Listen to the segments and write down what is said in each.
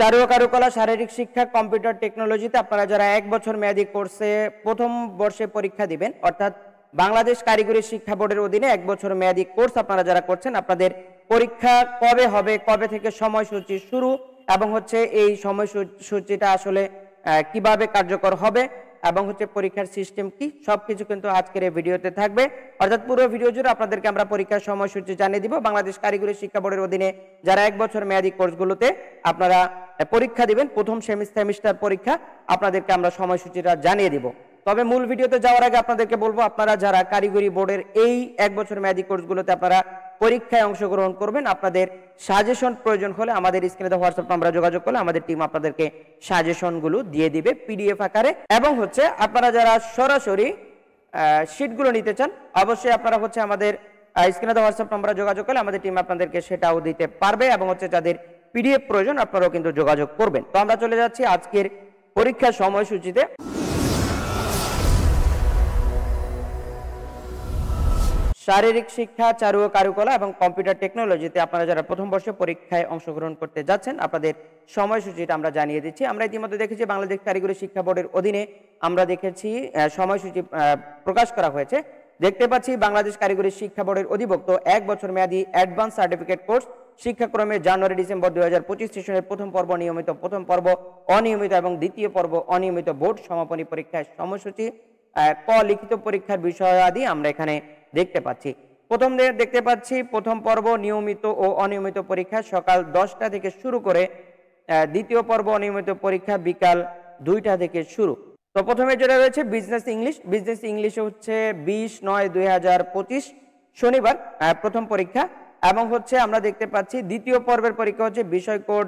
চারু ও কারুকলা, শারীরিক শিক্ষা, কম্পিউটার টেকনোলজিতে আপনারা যারা 1 বছর মেয়াদী কোর্সে প্রথম বর্ষে পরীক্ষা দিবেন, অর্থাৎ বাংলাদেশ কারিগরি শিক্ষা বোর্ডের অধীনে 1 বছর মেয়াদী কোর্স আপনারা যারা করছেন, আপনাদের পরীক্ষা কবে হবে, কবে থেকে সময়সূচি শুরু এবং হচ্ছে এই সময়সূচিটা আসলে কিভাবে কার্যকর হবে এবং হচ্ছে পরীক্ষার সিস্টেম কি, সবকিছু কিন্তু আজকের এই ভিডিওতে থাকবে। অর্থাৎ পুরো ভিডিও জুড়ে আপনাদেরকে আমরা পরীক্ষার সময়সূচি জানিয়ে দিব। বাংলাদেশ কারিগরি শিক্ষা বোর্ডের অধীনে যারা 1 বছর মেয়াদী কোর্সগুলোতে আপনারা পরীক্ষা দিবেন, প্রথম সেমিস্টার পরীক্ষা, আপনাদেরকে আমরা সময়সূচিটা জানিয়ে দিব। তবে মূল ভিডিওতে যাওয়ার আগে আপনাদেরকে বলবো, আপনারা যারা কারিগরি বোর্ডের এই 1 বছর মেয়াদী কোর্সগুলোতে আপনারা পরীক্ষায় অংশগ্রহণ করবেন, আপনাদের সাজেশন প্রয়োজন হলে আমাদের স্ক্রিনে দেওয়া হোয়াটসঅ্যাপ নাম্বারে যোগাযোগ করলে আমাদের টিম আপনাদেরকে সাজেশনগুলো দিয়ে দিবে পিডিএফ আকারে। এবং হচ্ছে আপনারা যারা সরাসরি শীটগুলো নিতে চান, অবশ্যই আপনারা হচ্ছে আমাদের স্ক্রিনে দেওয়া হোয়াটসঅ্যাপ নাম্বারে যোগাযোগ করলে আমাদের টিম আপনাদেরকে সেটাও দিতে পারবে। এবং হচ্ছে যাদের পিডিএফ প্রয়োজন আপনারাও কিন্তু যোগাযোগ করবেন। তো আমরা চলে যাচ্ছি আজকের পরীক্ষার সময়সূচিতে। শারীরিক শিক্ষা, চারু ও কারুকলা এবং কম্পিউটার টেকনোলজিতে আপনারা যারা প্রথম বর্ষে পরীক্ষায় অংশগ্রহণ করতে যাচ্ছেন, আপনাদের সময়সূচিটা আমরা জানিয়ে দিচ্ছি। আমরা ইতিমধ্যে দেখেছি বাংলাদেশ কারিগরি শিক্ষা বোর্ডের অধীনে আমরা দেখেছি সময়সূচি প্রকাশ করা হয়েছে। দেখতে পাচ্ছি বাংলাদেশ কারিগরি শিক্ষা বোর্ডের অধিভুক্ত 1 বছর মেয়াদী অ্যাডভান্স সার্টিফিকেট কোর্স শিক্ষাক্রমে জানুয়ারি-ডিসেম্বর 2025 সেশনের প্রথম পর্ব নিয়মিত, প্রথম পর্ব অনিয়মিত এবং দ্বিতীয় পর্ব অনিয়মিত বোর্ড সমাপনী পরীক্ষার সময়সূচি, ক লিখিত পরীক্ষার বিষয়াদি আমরা এখানে দেখতে পাচ্ছি। দেখতে পাচ্ছি প্রথম পর্ব নিয়মিত ও অনিয়মিত পরীক্ষা সকাল 10টা থেকে শুরু করে, দ্বিতীয় পর্ব অনিয়মিত পরীক্ষা বিকাল 2টা থেকে শুরু। তো প্রথমে যেটা রয়েছে বিজনেস ইংলিশ হচ্ছে 20/9/2025 শনিবার প্রথম পরীক্ষা। এবং হচ্ছে আমরা দেখতে পাচ্ছি দ্বিতীয় পর্বের পরীক্ষা হচ্ছে বিষয় কোড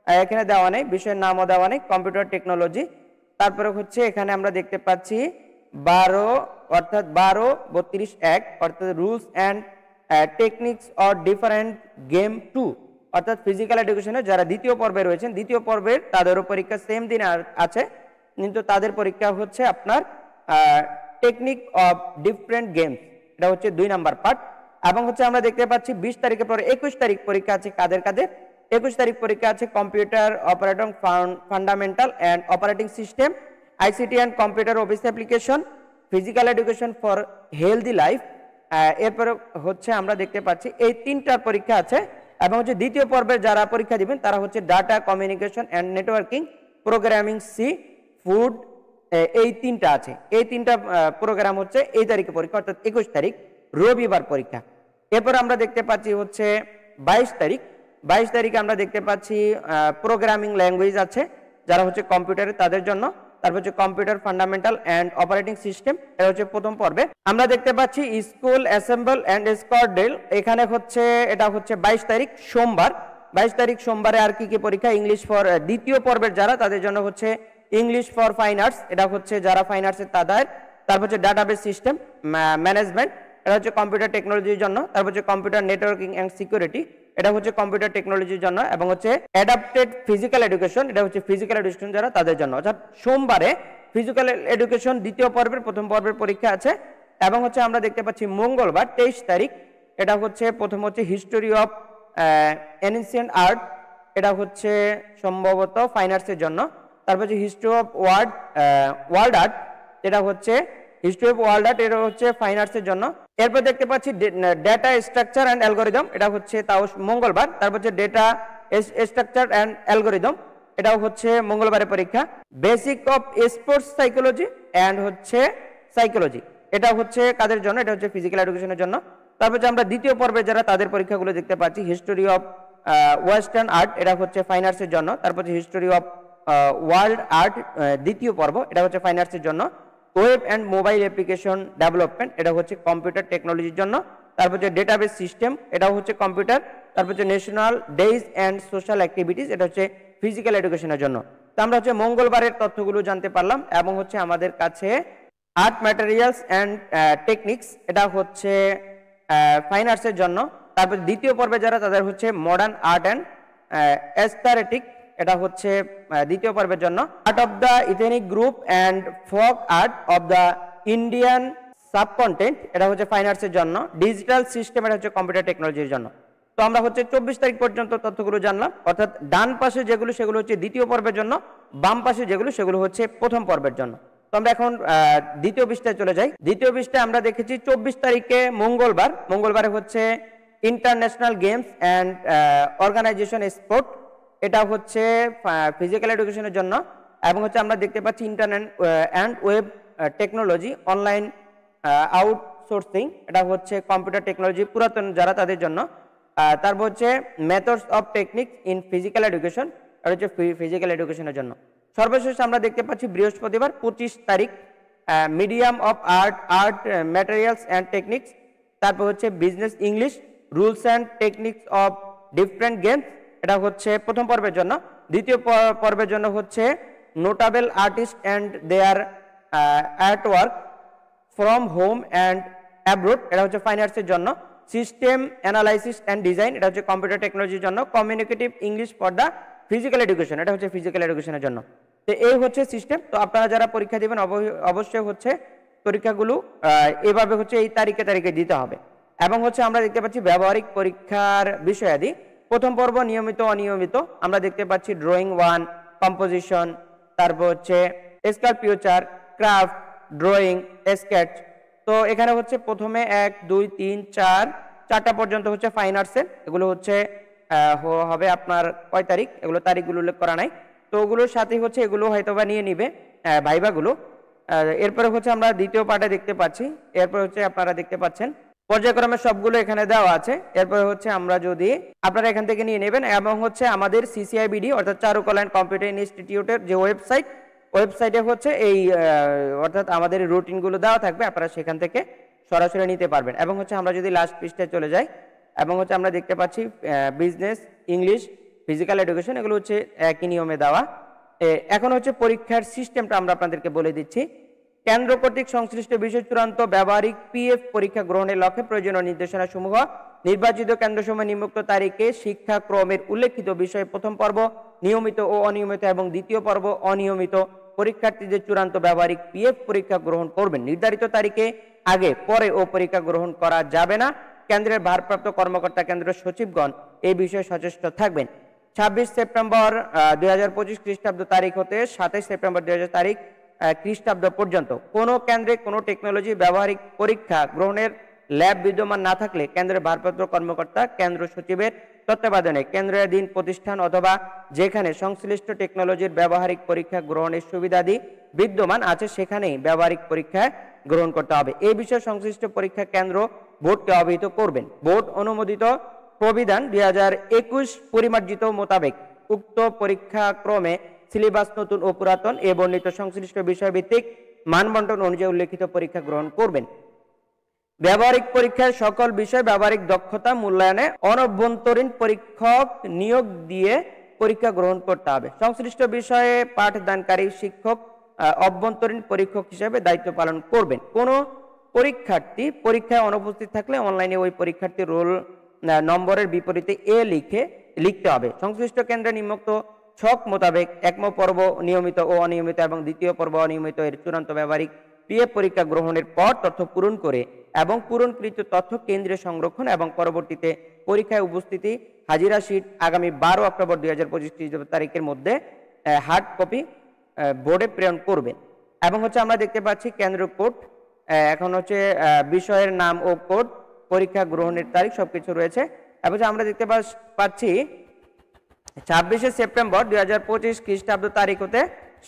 এখানে দেওয়া নেই, বিষয়ের নামও দেওয়া নেই, কম্পিউটার টেকনোলজি। তারপরে হচ্ছে এখানে আমরা দেখতে পাচ্ছি 12/32/1 অর্থাৎ rules and techniques or different game 2 অর্থাৎ ফিজিক্যাল এডুকেশনে যারা দ্বিতীয় পর্বে রয়েছেন, দ্বিতীয় পর্বের তাদেরও পরীক্ষা সেম দিন আছে, কিন্তু তাদের পরীক্ষা হচ্ছে আপনার টেকনিক অফ ডিফারেন্ট গেমস, এটা হচ্ছে 2 নাম্বার পার্ট। এবং হচ্ছে আমরা দেখতে পাচ্ছি 20 তারিখের পরে 21 তারিখ পরীক্ষা আছে কাদের 21 তারিখ পরীক্ষা আছে computer operating fundamental and operating system, ICT and computer office application, physical education for healthy life. এরপরে হচ্ছে আমরা দেখতে পাচ্ছি এই 3টার পরীক্ষা আছে। এবং হচ্ছে দ্বিতীয় পর্বের যারা পরীক্ষা দিবেন তারা হচ্ছে data communication and networking, programming C, food, এই 3টা আছে। এই 3টা প্রোগ্রাম হচ্ছে এই তারিখে পরীক্ষা, অর্থাৎ 21 তারিখ রবিবার পরীক্ষা। এরপর আমরা দেখতে পাচ্ছি হচ্ছে 22 তারিখে আমরা দেখতে পাচ্ছি প্রোগ্রামিং ল্যাঙ্গুয়েজ আছে যারা হচ্ছে কম্পিউটারে তাদের জন্য। তারপর হচ্ছে computer fundamental and operating system, এটা হচ্ছে প্রথম পর্বে। আমরা দেখতে পাচ্ছি স্কুল অ্যাসেম্বল অ্যান্ড স্কোয়াড্রিল, এখানে হচ্ছে এটা হচ্ছে 22 তারিখ সোমবার। 22 তারিখ সোমবারে আর কি কি পরীক্ষা, ইংলিশ ফর দ্বিতীয় পর্বের যারা তাদের জন্য হচ্ছে ইংলিশ ফর ফাইন আর্টস, এটা হচ্ছে যারা ফাইন আর্টসের তাদের। তারপর হচ্ছে ডাটাবেস সিস্টেম ম্যানেজমেন্ট, এটা হচ্ছে কম্পিউটার টেকনোলজির জন্য। তারপর হচ্ছে কম্পিউটার নেটওয়ার্কিং অ্যান্ড সিকিউরিটি, এটা হচ্ছে কম্পিউটার টেকনোলজির জন্য। এবং হচ্ছে অ্যাডাপ্টেড ফিজিক্যাল এডুকেশন, এটা হচ্ছে ফিজিক্যাল এডুকেশন যারা তাদের জন্য। অর্থাৎ সোমবারে ফিজিক্যাল এডুকেশন দ্বিতীয় পর্বের প্রথম পর্বের পরীক্ষা আছে। এবং হচ্ছে আমরা দেখতে পাচ্ছি মঙ্গলবার 23 তারিখ, এটা হচ্ছে প্রথম হচ্ছে হিস্টোরি অফ এনশিয়েন্ট আর্ট, এটা হচ্ছে সম্ভবত ফাইন আর্টসের জন্য। তারপর হচ্ছে হিস্ট্রি অফ ওয়ার্ল্ড আর্ট, এটা হচ্ছে হিস্ট্রি অফ ওয়ার্ল্ড আর্ট, এটা হচ্ছে ফাইন আর্টসের জন্য। এরপর দেখতে পাচ্ছি ডেটা স্ট্রাকচার অ্যান্ড অ্যালগোরিদম, এটা হচ্ছে তাও মঙ্গলবার। তারপর হচ্ছে ডেটা স্ট্রাকচার অ্যান্ড অ্যালগোরিদম, এটাও হচ্ছে মঙ্গলবারের পরীক্ষা। Basic of sports psychology and হচ্ছে সাইকোলজি, এটা হচ্ছে কাদের জন্য, এটা হচ্ছে ফিজিক্যাল এডুকেশনের জন্য। তারপর হচ্ছে আমরা দ্বিতীয় পর্বে যারা তাদের পরীক্ষাগুলো দেখতে পাচ্ছি হিস্টোরি অফ ওয়েস্টার্ন আর্ট, এটা হচ্ছে ফাইন আর্টসের জন্য। তারপর হচ্ছে হিস্টোরি অফ ওয়ার্ল্ড আর্ট দ্বিতীয় পর্ব, এটা হচ্ছে ফাইন আর্টসের জন্য। Web and mobile application development, এটা হচ্ছে কম্পিউটার টেকনোলজির জন্য। তারপর হচ্ছে ডেটাবেস সিস্টেম, এটাও হচ্ছে কম্পিউটার। তারপর হচ্ছে national days and social activities, এটা হচ্ছে ফিজিক্যাল এডুকেশনের জন্য। তো আমরা হচ্ছে মঙ্গলবারের তথ্যগুলো জানতে পারলাম। এবং হচ্ছে আমাদের কাছে আর্ট ম্যাটেরিয়ালস অ্যান্ড টেকনিক্স, এটা হচ্ছে ফাইন আর্টসের জন্য। তারপর দ্বিতীয় পর্বে যারা তাদের হচ্ছে মডার্ন আর্ট অ্যান্ড এস্থেটিক, এটা হচ্ছে দ্বিতীয় পর্বের জন্য। Art of the ethnic group and folk art of the Indian subcontinent, এটা হচ্ছে ফাইন আর্টসের জন্য। ডিজিটাল সিস্টেম, এটা হচ্ছে কম্পিউটার টেকনোলজির জন্য। তো আমরা হচ্ছে 24 তারিখ পর্যন্ত তথ্যগুলো জানলাম, অর্থাৎ ডান পাশে যেগুলো সেগুলো হচ্ছে দ্বিতীয় পর্বের জন্য, বাম পাশে যেগুলো সেগুলো হচ্ছে প্রথম পর্বের জন্য। তো আমরা এখন দ্বিতীয় পৃষ্ঠায় চলে যাই। দ্বিতীয় পৃষ্ঠায় আমরা দেখেছি 24 তারিখে মঙ্গলবারে হচ্ছে international games and organization sport, এটা হচ্ছে ফিজিক্যাল এডুকেশনের জন্য। এবং হচ্ছে আমরা দেখতে পাচ্ছি internet and web technology online outsourcing, এটা হচ্ছে কম্পিউটার টেকনোলজি পুরাতন যারা তাদের জন্য। তারপর হচ্ছে methods of techniques in physical education, এটা হচ্ছে ফিজিক্যাল এডুকেশনের জন্য। সর্বশেষ আমরা দেখতে পাচ্ছি বৃহস্পতিবার 25 তারিখ medium of art materials and techniques, তারপর হচ্ছে business English rules and techniques of different games, এটা হচ্ছে প্রথম পর্বের জন্য। দ্বিতীয় পর্বের জন্য হচ্ছে notable artist and their artwork from home and abroad, এটা হচ্ছে ফাইন আর্টসের জন্য। সিস্টেম অ্যানালাইসিস অ্যান্ড ডিজাইন, এটা হচ্ছে কম্পিউটার টেকনোলজির জন্য। Communicative English for the physical education, এটা হচ্ছে ফিজিক্যাল এডুকেশনের জন্য। তো এই হচ্ছে সিস্টেম। তো আপনারা যারা পরীক্ষা দিবেন অবশ্যই হচ্ছে পরীক্ষাগুলো এভাবে হচ্ছে এই তারিখে দিতে হবে। এবং হচ্ছে আমরা দেখতে পাচ্ছি ব্যবহারিক পরীক্ষার বিষয়াদি। প্রথম পর্ব নিয়মিত অনিয়মিত, আমরা দেখতে পাচ্ছি ড্রয়িং 1, কম্পোজিশন, তারপর হচ্ছে স্কাল্পচার, ক্রাফট, ড্রয়িং, স্কেচ। তো এখানে হচ্ছে প্রথমে 1, 2, 3, 4টা পর্যন্ত হচ্ছে ফাইন আর্টসের, এগুলো হচ্ছে হবে আপনার কয় তারিখ, এগুলো তারিখগুলো উল্লেখ করা নাই। তো ওগুলোর সাথে হচ্ছে এগুলো হয়তোবা নিয়ে নিবে ভাইবাগুলো। এরপরে হচ্ছে আমরা দ্বিতীয় পার্টে দেখতে পাচ্ছি, এরপর হচ্ছে আপনারা দেখতে পাচ্ছেন পর্যায়ক্রমে সবগুলো এখানে দেওয়া আছে। এরপরে হচ্ছে আমরা যদি আপনারা এখান থেকে নিয়ে নেবেন, এবং হচ্ছে আমাদের সিসিআইবিডি অর্থাৎ চারুকলা অ্যান্ড কম্পিউটার ইনস্টিটিউটের যে ওয়েবসাইটে হচ্ছে এই অর্থাৎ আমাদের রুটিনগুলো দেওয়া থাকবে, আপনারা সেখান থেকে সরাসরি নিতে পারবেন। এবং হচ্ছে আমরা যদি লাস্ট পৃষ্ঠায় চলে যাই, এবং হচ্ছে আমরা দেখতে পাচ্ছি বিজনেস ইংলিশ ফিজিক্যাল এডুকেশন, এগুলো হচ্ছে একই নিয়মে দেওয়া। এখন হচ্ছে পরীক্ষার সিস্টেমটা আমরা আপনাদেরকে বলে দিচ্ছি। কেন্দ্র কর্তৃক সংশ্লিষ্ট বিষয় চূড়ান্ত ব্যবহারিক পিএফ পরীক্ষা গ্রহণের লক্ষ্যে প্রয়োজনীয় নির্দেশনা সমূহ নির্বাচিত কেন্দ্রসমূহ নিম্নোক্ত তারিখে শিক্ষাক্রমের উল্লেখিত বিষয়ে প্রথম পর্ব নিয়মিত ও অনিয়মিত এবং দ্বিতীয় পর্ব অনিয়মিত পরীক্ষার্থীদের চূড়ান্ত ব্যবহারিক পিএফ পরীক্ষা গ্রহণ করবেন। নির্ধারিত তারিখে আগে পরে ও পরীক্ষা গ্রহণ করা যাবে না। কেন্দ্রের ভারপ্রাপ্ত কর্মকর্তা কেন্দ্র সচিবগণ এই বিষয়ে সচেষ্ট থাকবেন। 26 সেপ্টেম্বর 2025 খ্রিস্টাব্দ তারিখ হতে 27 সেপ্টেম্বর 2000 তারিখ খ্রিস্টাব্দ পর্যন্ত কোনো কেন্দ্রে কোনো টেকনোলজি ব্যবহারিক পরীক্ষা গ্রহণের ল্যাব বিদ্যমান না থাকলে কেন্দ্রের ভারপ্রাপ্ত কর্মকর্তা কেন্দ্র সচিবের তত্ত্বাবধানে কেন্দ্রাধীন প্রতিষ্ঠান অথবা যেখানে সংশ্লিষ্ট টেকনোলজির ব্যবহারিক পরীক্ষা গ্রহণের সুবিধাদি বিদ্যমান আছে সেখানেই ব্যবহারিক পরীক্ষা গ্রহণ করতে হবে। এই বিষয়ে সংশ্লিষ্ট পরীক্ষা কেন্দ্র বোর্ডকে অবহিত করবেন। বোর্ড অনুমোদিত প্রবিধান 2021 পরিমার্জিত মোতাবেক উক্ত পরীক্ষাক্রমে সিলেবাস নতুন ও পুরাতন এ বর্ণিত সংশ্লিষ্ট বিষয়ভিত্তিক মানবন্টন অনুযায়ী উল্লেখিত পরীক্ষা গ্রহণ করবেন। ব্যবহারিক পরীক্ষার সকল বিষয় ব্যবহারিক দক্ষতা মূল্যায়নে অনভ্যন্তরীণ পরীক্ষক নিয়োগ দিয়ে পরীক্ষা গ্রহণ করতে হবে। সংশ্লিষ্ট বিষয়ে পাঠদানকারী শিক্ষক অভ্যন্তরীণ পরীক্ষক হিসেবে দায়িত্ব পালন করবেন। কোনো পরীক্ষার্থী পরীক্ষায় অনুপস্থিত থাকলে অনলাইনে ওই পরীক্ষার্থীর রোল নম্বরের বিপরীতে লিখতে হবে। সংশ্লিষ্ট কেন্দ্রে নিম্নোক্ত ছক মোতাবেক একম পর্ব নিয়মিত ও অনিয়মিত এবং দ্বিতীয় পর্ব অনিয়মিত এর চূড়ান্ত ব্যবহারিক পিএফ পরীক্ষা গ্রহণের পর তথ্য পূরণ করে এবং পূরণকৃত তথ্য কেন্দ্রে সংরক্ষণ এবং পরবর্তীতে পরীক্ষায় উপস্থিতি হাজিরা শীট আগামী 12 অক্টোবর 2025 তারিখের মধ্যে হার্ড কপি বোর্ডে প্রেরণ করবেন। এবং হচ্ছে আমরা দেখতে পাচ্ছি কেন্দ্র কোড, এখন হচ্ছে বিষয়ের নাম ও কোড, পরীক্ষা গ্রহণের তারিখ সবকিছু রয়েছে। এবং আমরা দেখতে পাচ্ছি 26 সেপ্টেম্বর 2025 খ্রিস্টাব্দ তারিখ হতে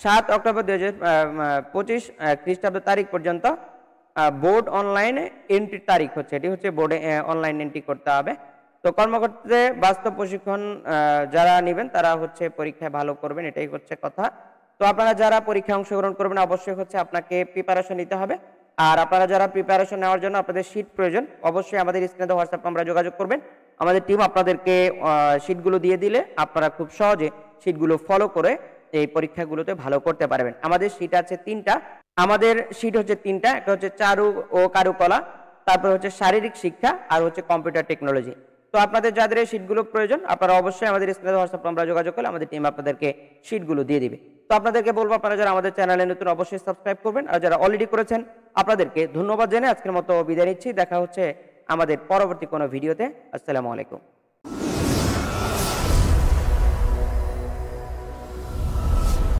7 অক্টোবর 2025 খ্রিস্টাব্দ তারিখ পর্যন্ত বোর্ড অনলাইনে এন্ট্রি তারিখ হচ্ছে, এটি হচ্ছে বোর্ডে অনলাইন এন্ট্রি করতে হবে। তো কর্মকর্তাদের বাস্তব প্রশিক্ষণ যারা নেবেন তারা হচ্ছে পরীক্ষায় ভালো করবেন, এটাই হচ্ছে কথা। তো আপনারা যারা পরীক্ষায় অংশগ্রহণ করবেন অবশ্যই হচ্ছে আপনাকে প্রিপারেশন নিতে হবে। আর আপনারা যারা প্রিপারেশন নেওয়ার জন্য আপনাদের শীট প্রয়োজন, অবশ্যই আমাদের স্ক্রিনে হোয়াটসঅ্যাপ নাম্বারে যোগাযোগ করবেন। আমাদের টিম আপনাদেরকে শীটগুলো দিয়ে দিলে আপনারা খুব সহজে শীটগুলো ফলো করে এই পরীক্ষাগুলোতে ভালো করতে পারবেন। আমাদের শীট আছে 3টা, আমাদের শীট হচ্ছে 3টা, একটা হচ্ছে চারু ও কারুকলা, তারপর হচ্ছে শারীরিক শিক্ষা, আর হচ্ছে কম্পিউটার টেকনোলজি। তো আপনাদের যাদের এই শীটগুলো প্রয়োজন আপনারা অবশ্যই আমাদের স্ক্রিনে হোয়াটসঅ্যাপ নাম্বারে যোগাযোগ করলে আমাদের টিম আপনাদেরকে শীটগুলো দিয়ে দিবে। তো আপনাদেরকে বলবো আপনারা যারা আমাদের চ্যানেলে নতুন অবশ্যই সাবস্ক্রাইব করবেন, আর যারা অলরেডি করেছেন আপনাদেরকে ধন্যবাদ জেনে আজকের মতো বিদায় নিচ্ছি। দেখা হচ্ছে আমাদের পরবর্তী কোনো ভিডিওতে। আসসালামু আলাইকুম।